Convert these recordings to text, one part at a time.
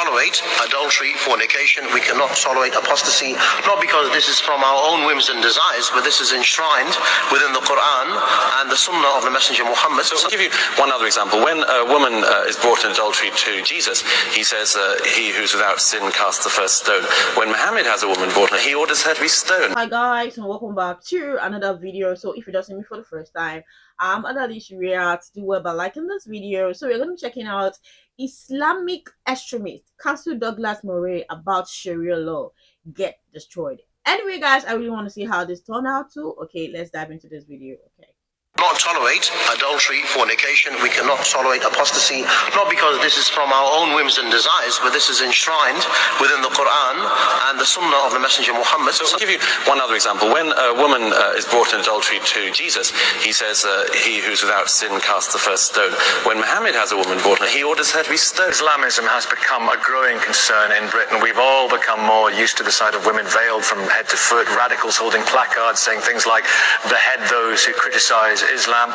tolerate adultery, fornication. We cannot tolerate apostasy, not because this is from our own whims and desires, but this is enshrined within the Quran and the Sunnah of the Messenger Muhammad. So I'll give you one other example. When a woman is brought in adultery to Jesus, he says, he who's without sin casts the first stone. When Muhammad has a woman brought in, he orders her to be stoned. Hi guys, and welcome back to another video. So if you're just seeing me for the first time, I'm Adali Sharia. Do well by liking this video. So we're going to be checking out Islamic Extremist Castle Douglas Murray about Sharia law get destroyed. Anyway guys, I really want to see how this turned out too. Okay, let's dive into this video. Okay. Not tolerate adultery, fornication. We cannot tolerate apostasy, not because this is from our own whims and desires, but this is enshrined within the Quran and the Sunnah of the Messenger Muhammad. So I'll give you one other example. When a woman is brought in adultery to Jesus, he says, he who's without sin casts the first stone. When Muhammad has a woman brought in, he orders her to be stoned. Islamism has become a growing concern in Britain. We've all become more used to the sight of women veiled from head to foot, radicals holding placards saying things like, "Behead those who criticize Islam."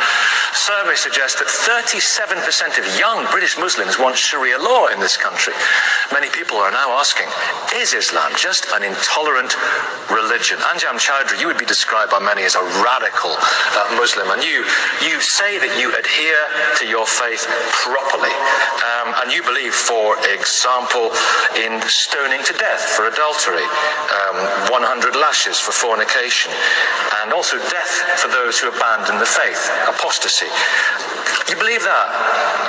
Surveys suggest that 37% of young British Muslims want Sharia law in this country. Many people are now asking, is Islam just an intolerant religion? Anjam Chowdhury, you would be described by many as a radical Muslim, and you say that you adhere to your faith properly, and you believe, for example, in stoning to death for adultery, 100 lashes for fornication, and also death for those who abandon the faith, apostasy. You believe that?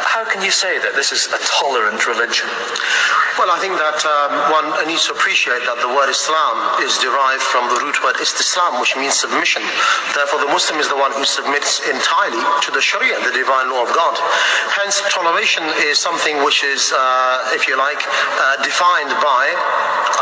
How can you say that this is a tolerant religion? Well, I think that one needs to appreciate that the word Islam is derived from the root word istislam, which means submission. Therefore, the Muslim is the one who submits entirely to the Sharia, the divine law of God. Hence, toleration is something which is, if you like, defined by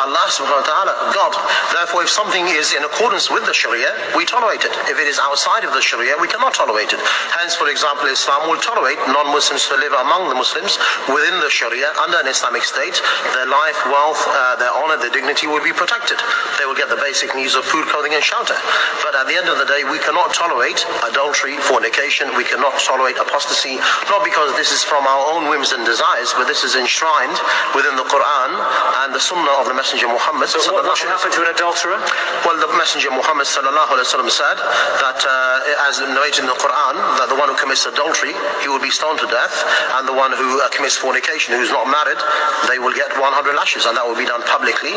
Allah subhanahu wa ta'ala, God. Therefore, if something is in accordance with the Sharia, we tolerate it. If it is outside of the Sharia, we cannot tolerate it. Hence, for example, Islam will tolerate non-Muslims to live among the Muslims within the Sharia under an Islamic state. Their life, wealth, their honor, their dignity will be protected. They will get the basic needs of food, clothing, and shelter. But at the end of the day, we cannot tolerate adultery, fornication. We cannot tolerate apostasy, not because this is from our own whims and desires, but this is enshrined within the Quran and the Sunnah of the Messenger Muhammad. So what should happen to an adulterer? Well, the Messenger Muhammad sallallahu alaihi wasallam said that, as narrated in the Quran, that the one who commits adultery, he will be stoned to death, and the one who commits fornication, who is not married, they will get 100 lashes, and that will be done publicly.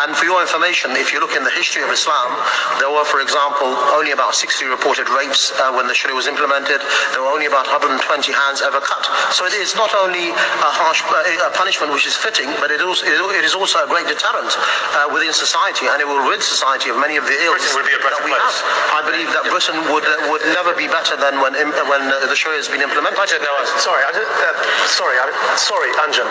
And for your information, if you look in the history of Islam, there were, for example, only about 60 reported rapes when the Sharia was implemented. There were only about 120 hands ever cut. So it is not only a harsh punishment which is fitting, but it is also a great deterrent within society, and it will rid society of many of the ills that we have. I believe that Britain would never be better than when the Sharia has been implemented. Sorry, Anjam.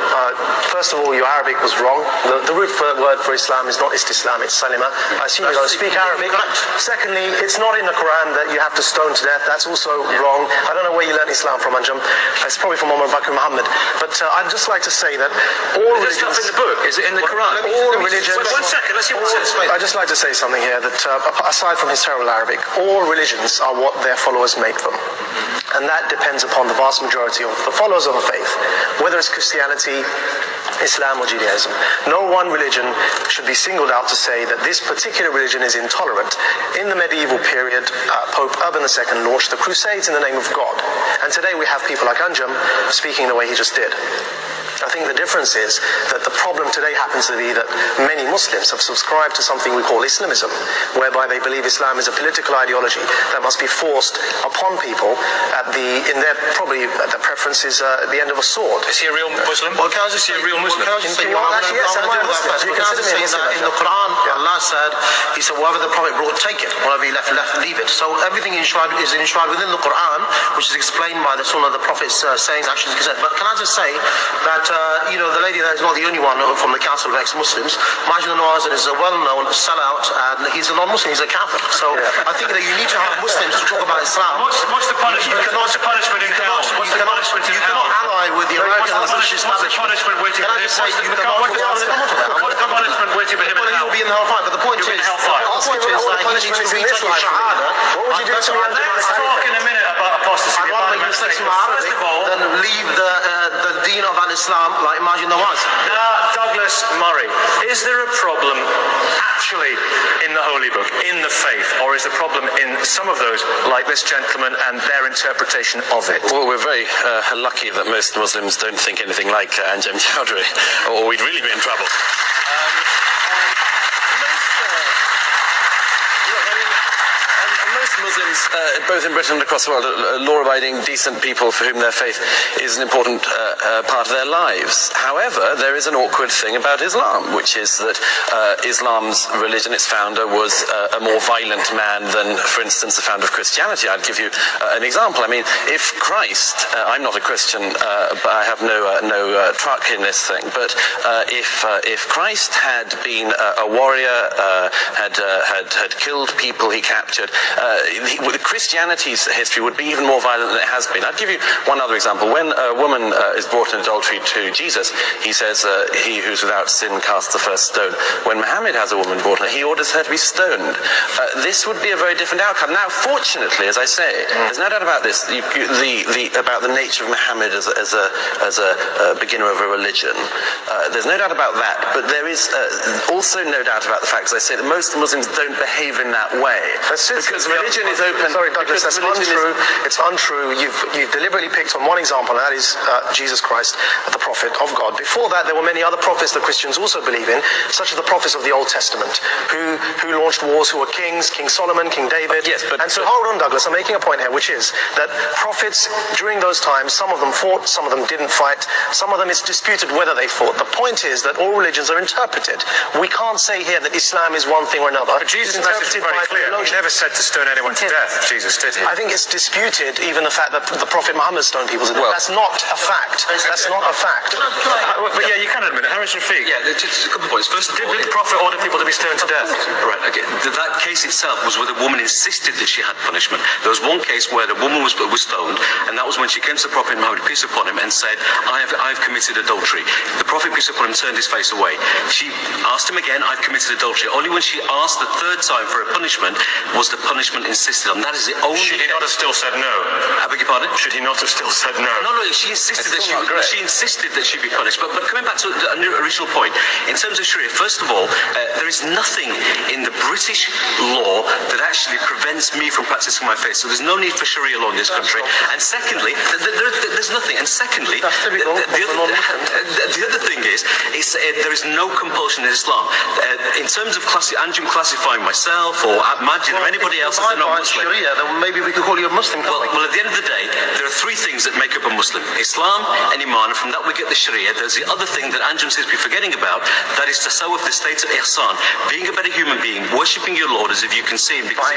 First of all, your Arabic was wrong. The root word for Islam is not Istislam, it's Salima. I assume you don't speak Arabic. Secondly, it's not in the Quran that you have to stone to death. That's also wrong. I don't know where you learned Islam from, Anjam. It's probably from Omar Bakr Muhammad. But I'd just like to say that all religions... Is stuff in the book? Is it in the Quran? All religions... Wait, 1 second, let's see what it says. I'd just like to say something here, that aside from his terrible Arabic, all religions are what their followers make them. And that depends upon the vast majority of the followers of a faith, whether it's Christianity, Islam, or Judaism. No one religion should be singled out to say that this particular religion is intolerant. In the medieval period, Pope Urban II launched the Crusades in the name of God. And today we have people like Anjam speaking the way he just did. I think the difference is that the problem today happens to be that many Muslims have subscribed to something we call Islamism, whereby they believe Islam is a political ideology that must be forced upon people their preference is at the end of a sword. Is he a real Muslim? Well, can I just say, a real Muslim? In the Quran, Allah said, He said, whatever the Prophet brought, take it. Whatever he left, leave it. So everything is enshrined within the Quran, which is explained by the Sunnah of the Prophet's sayings, actions, and consent. But can I just say that the lady there is not the only one from the Council of Ex-Muslims. Majid Nawazin is a well-known sellout, and he's a non-Muslim, he's a Catholic. So I think that you need to have Muslims to talk about Islam. What's the punishment? What's the punishment in hell? What's the punishment in hell? You cannot ally with the American and British establishment. What's the punishment waiting for him? What's the punishment waiting for him in hell? He'll be in the hellfire, but the point is that he needs to retake his shahada. What would you do to me? Let's talk in a minute about apostasy. I'd rather make mistakes from Arabic than leave the deen of al-Islam like Majid Nawaz. Doug Douglas Murray, is there a problem actually in the Holy Book, in the faith, or is the problem in some of those, like this gentleman, and their interpretation of it? Well, we're very lucky that most Muslims don't think anything like Anjem Choudhury, or we'd really be in trouble. Most Muslims, both in Britain and across the world, are law-abiding, decent people for whom their faith is an important part of their lives. However, there is an awkward thing about Islam, which is that Islam's religion, its founder, was a more violent man than, for instance, the founder of Christianity. I'd give you an example. I mean, if Christ, I'm not a Christian, but I have no truck in this thing, but if Christ had been a warrior, had killed people he captured, Christianity's history would be even more violent than it has been. I'd give you one other example. When a woman is brought in adultery to Jesus, he says, he who's without sin casts the first stone. When Muhammad has a woman brought in, he orders her to be stoned. This would be a very different outcome. Now, fortunately, as I say, there's no doubt about this, about the nature of Muhammad as a beginner of a religion. There's no doubt about that, but there is also no doubt about the fact, as I say, that most Muslims don't behave in that way. Because religion is open. Sorry, Douglas, that's untrue. It's untrue. You've deliberately picked on one example, and that is Jesus Christ, the prophet of God. Before that, there were many other prophets that Christians also believe in, such as the prophets of the Old Testament, who launched wars, who were kings, King Solomon, King David. Yes, but hold on, Douglas, I'm making a point here, which is that prophets during those times, some of them fought, some of them didn't fight, some of them it's disputed whether they fought. The point is that all religions are interpreted. We can't say here that Islam is one thing or another. But Jesus' message is very clear. He never said to stone anyone to death, Jesus, did he? I think it's disputed, even the fact that the Prophet Muhammad stoned people to death. That's not a fact. That's not a fact. But yeah, you can admit it. Harris Rafiq. Yeah, just a couple of points. First of all, Did the Prophet order people to be stoned to death? right, okay, that case itself was where the woman insisted that she had punishment. There was one case where the woman was stoned, and that was when she came to the Prophet Muhammad, peace upon him, and said, I've committed adultery. The Prophet, peace upon him, turned his face away. She asked him again, I've committed adultery. Only when she asked the third time for a punishment was the punishment insisted on. That is the only Should he not have still said no? I beg your pardon? Should he not have still said no? No, she insisted that she be punished. But coming back to the original point, in terms of Sharia, first of all, there is nothing in the British law that actually prevents me from practicing my faith. So there's no need for Sharia law in this country. And secondly, there's nothing. And secondly, the other thing is there is no compulsion in Islam. In terms of Anjem classifying myself or Majid or anybody else as a non-Muslim. Sharia, then maybe we could call you a Muslim. Well, at the end of the day, there are three things that make up a Muslim: Islam and Iman. And from that we get the Sharia. There's the other thing that Anjem seems to be forgetting about. That is tasawwuf, the state of ihsan, being a better human being, worshipping your Lord as if you can see him. Because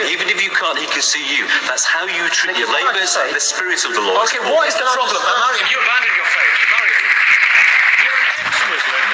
even if you can't, he can see you. That's how you treat your neighbours, the spirit of the Lord. Okay, what is the problem? Mariam, you abandoned your faith. Mariam, you're an ex-Muslim.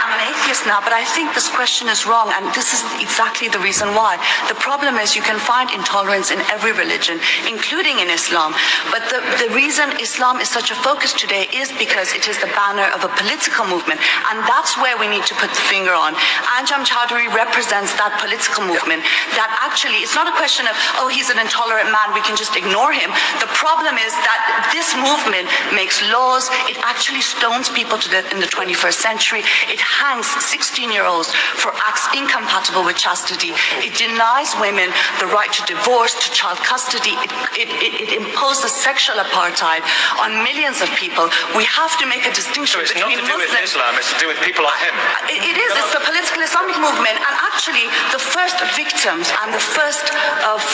I'm an atheist now, but I think this question is wrong, and this is exactly the reason why. The problem is you can find intolerance in every religion, including in Islam. But the reason Islam is such a focus today is because it is the banner of a political movement, and that's where we need to put the finger on. Anjem Choudhury represents that political movement. That actually, it's not a question of, oh, he's an intolerant man, we can just ignore him. The problem is that this movement makes laws. It actually stones people to death in the 21st century. It hangs 16-year-olds for acts incompatible with chastity. It denies women the right to divorce, to child custody. It imposes sexual apartheid on millions of people. We have to make a distinction So it's not between to do with Muslims. Islam, it's to do with people like him. It is. It's the political Islamic movement, and actually the first victims and the first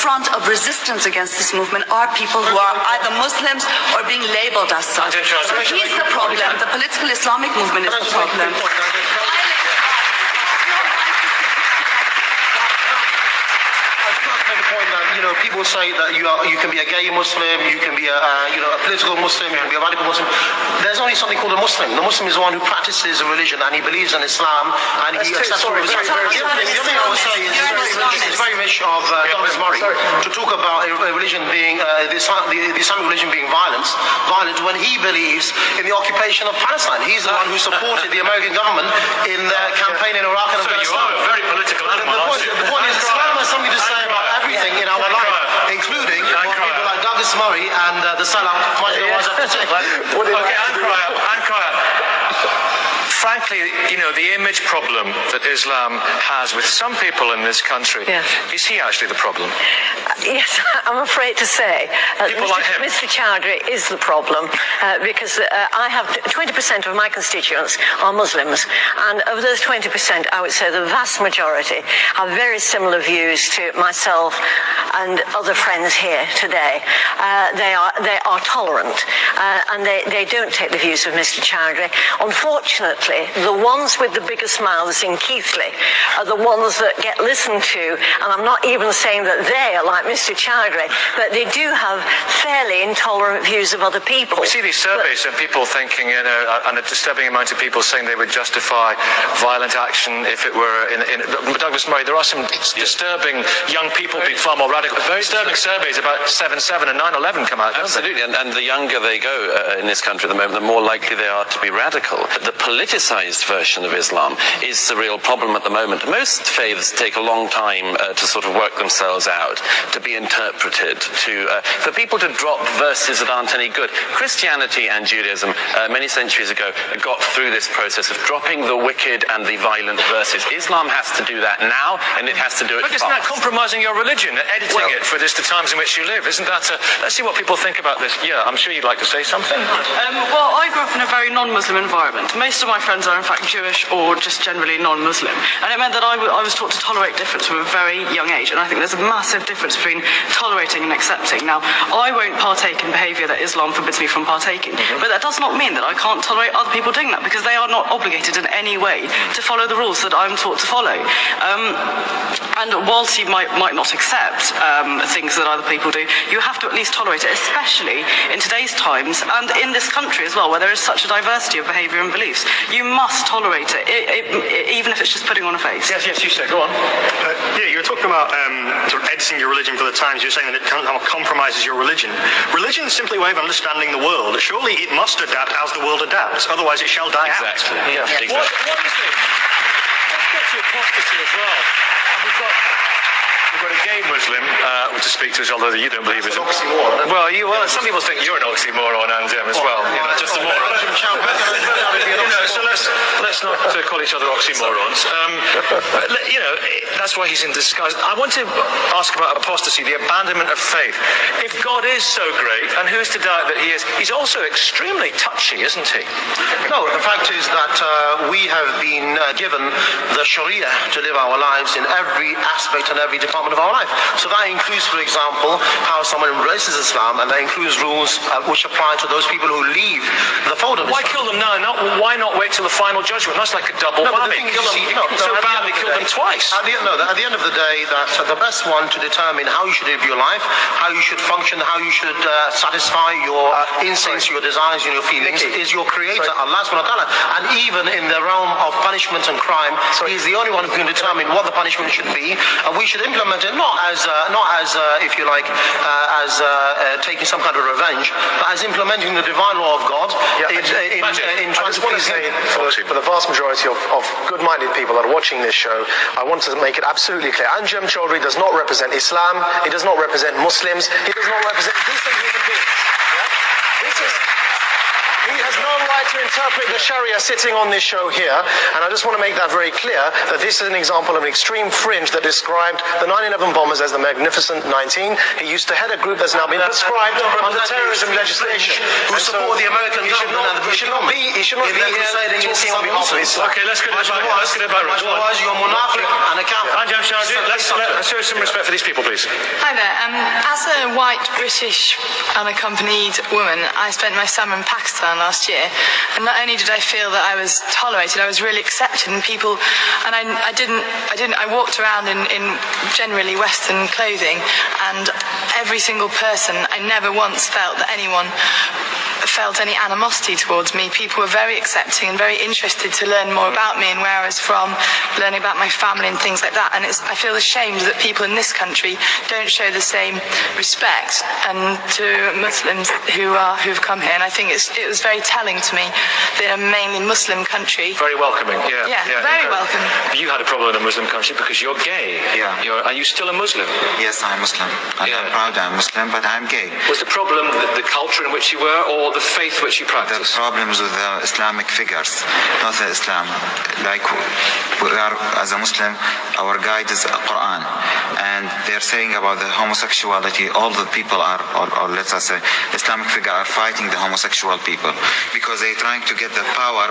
front of resistance against this movement are people who are either Muslims or being labelled as such. So he's the problem. The political Islamic movement is the problem. People say that you can be a gay Muslim, you can be a political Muslim, you can be a radical Muslim. There's only something called a Muslim. The Muslim is the one who practices a religion and he believes in Islam and he accepts religion. The other thing I would say is it's very rich of Douglas Murray to talk about a religion being the Islamic religion being violent when he believes in the occupation of Palestine. He's the one who supported the American government in their campaign in Iraq and Afghanistan. You are a very political animal, aren't you? The point is Islam has something to say about everything in our life, including what people like Douglas Murray and the Salah. Okay, Ankara, frankly, you know, the image problem that Islam has with some people in this country, is he actually the problem? Yes, I'm afraid to say People like him. Mr. Chowdhury is the problem because I have 20% of my constituents are Muslims, and of those 20%, I would say the vast majority have very similar views to myself and other friends here today. They are tolerant, and they don't take the views of Mr. Chowdhury. Unfortunately, the ones with the biggest mouths in Keighley are the ones that get listened to, and I'm not even saying that they are like Mr. Chowdhury, but they do have fairly intolerant views of other people. We see these surveys and people thinking, you know, and a disturbing amount of people saying they would justify violent action if it were in Douglas Murray. There are some disturbing young people being far more radical. Very disturbing surveys about 7/7 and 9/11 come out. Absolutely, and the younger they go in this country at the moment, the more likely they are to be radical. The politicized version of Islam is the real problem at the moment. Most faiths take a long time to sort of work themselves out, to be interpreted, for people to drop verses that aren't any good. Christianity and Judaism many centuries ago got through this process of dropping the wicked and the violent verses. Islam has to do that now, and it has to do it Look, isn't that compromising your religion and editing it for the times in which you live? Isn't that let's see what people think about this. Yeah, I'm sure you'd like to say something. Well, I grew up in a very non-Muslim environment. Most of my friends are in fact Jewish or just generally non-Muslim, and it meant that I was taught to tolerate difference from a very young age, and I think there's a massive difference between tolerating and accepting. Now, I won't partake in behaviour that Islam forbids me from partaking, but that does not mean that I can't tolerate other people doing that, because they are not obligated in any way to follow the rules that I'm taught to follow. And whilst you might not accept things that other people do, you have to at least tolerate it, especially in today's times and in this country as well, where there is such a diversity of behaviour and beliefs. You must tolerate it, even if it's just putting on a face. Yes, you say, go on. Yeah, you were talking about sort of editing your religion for the times. You're saying that it kind of compromises your religion. Religion is simply a way of understanding the world. Surely it must adapt as the world adapts, otherwise it shall die out. Exactly. Yeah. Exactly. What is it? Let's get to apostasy as well. And we've got a gay Muslim to speak to us, although you don't believe it. Well, some people think you're an oxymoron, and as well. You know, just a moron. So let's not call each other oxymorons. That's why he's in disguise. I want to ask about apostasy, the abandonment of faith. If God is so great, and who's to doubt that he is? He's also extremely touchy, isn't he? No, the fact is that we have been given the Sharia to live our lives in every aspect and every department of our life. So that includes, for example, how someone embraces Islam, and that includes rules which apply to those people who leave the fold of Islam. Why kill them now? Why not wait till the final judgment? That's like a double whammy. So badly kill them twice. At the end of the day, that the best one to determine how you should live your life, how you should function, how you should satisfy your instincts, your desires, and your feelings, is your Creator, Allah subhanahu wa ta'ala. And even in the realm of punishment and crime, He is the only one who can determine what the punishment should be, and we should implement it not as if you like, taking some kind of revenge, but as implementing the divine law of God in trying to please Him. For the vast majority of good-minded people that are watching this show, I want to make it absolutely clear. Anjem Choudhury does not represent Islam. He does not represent Muslims. He does not represent decent human beings. He has no right to interpret the Sharia sitting on this show here, and I just want to make that very clear, that this is an example of an extreme fringe that described the 9/11 bombers as the Magnificent 19. He used to head a group that's now been prescribed under terrorism legislation. Who support the American government and the British government. He should not be here talking on behalf of Islam. Okay, let's get it back. Otherwise, you're a monarchic and a coward. Anjem Choudhury, let's show some respect for these people, please. Hi there. As a white British unaccompanied woman, I spent my summer in Pakistan last year, and not only did I feel that I was tolerated, I was really accepted, and people, and I walked around in generally Western clothing, and every single person, I never once felt that anyone felt any animosity towards me. People were very accepting and very interested to learn more about me and where I was from, learning about my family and things like that. And I feel ashamed that people in this country don't show the same respect and to Muslims who've come here. And I think it was very telling to me that a mainly Muslim country. Very welcoming, yeah. Yeah, very welcome. You had a problem in a Muslim country because you're gay. Yeah. Are you still a Muslim? Yes, I'm Muslim. I'm proud I'm Muslim, but I'm gay. Was the problem the culture in which you were, or what the faith which you practice. The problems with the Islamic figures, not the Islam. Like we are, as a Muslim, our guide is the Quran, and they're saying about the homosexuality. All the people are, or let's say, Islamic figure are fighting the homosexual people because they're trying to get the power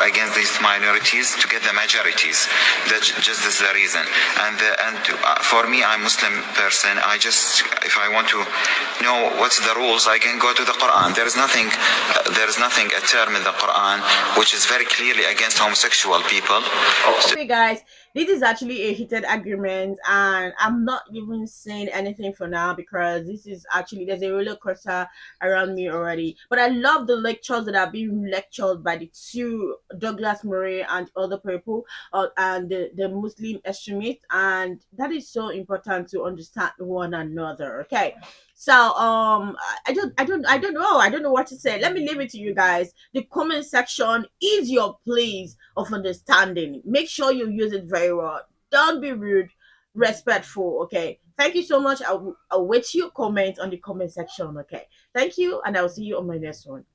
against these minorities to get the majorities. That's just this is the reason. And for me, I'm a Muslim person. If I want to know what's the rules, I can go to the Quran. There is nothing a term in the Quran which is very clearly against homosexual people. Okay guys, this is actually a heated argument, and I'm not even saying anything for now because this is actually, there's a roller coaster around me already. But I love the lectures that are being lectured by the two, Douglas Murray and other people, and the Muslim extremists, and that is so important to understand one another. Okay, so I don't know what to say. Let me leave it to you guys. The comment section is your place of understanding. Make sure you use it very well. Don't be rude, respectful. Okay, thank you so much. I'll wait your comment on the comment section. Okay, thank you, and I'll see you on my next one.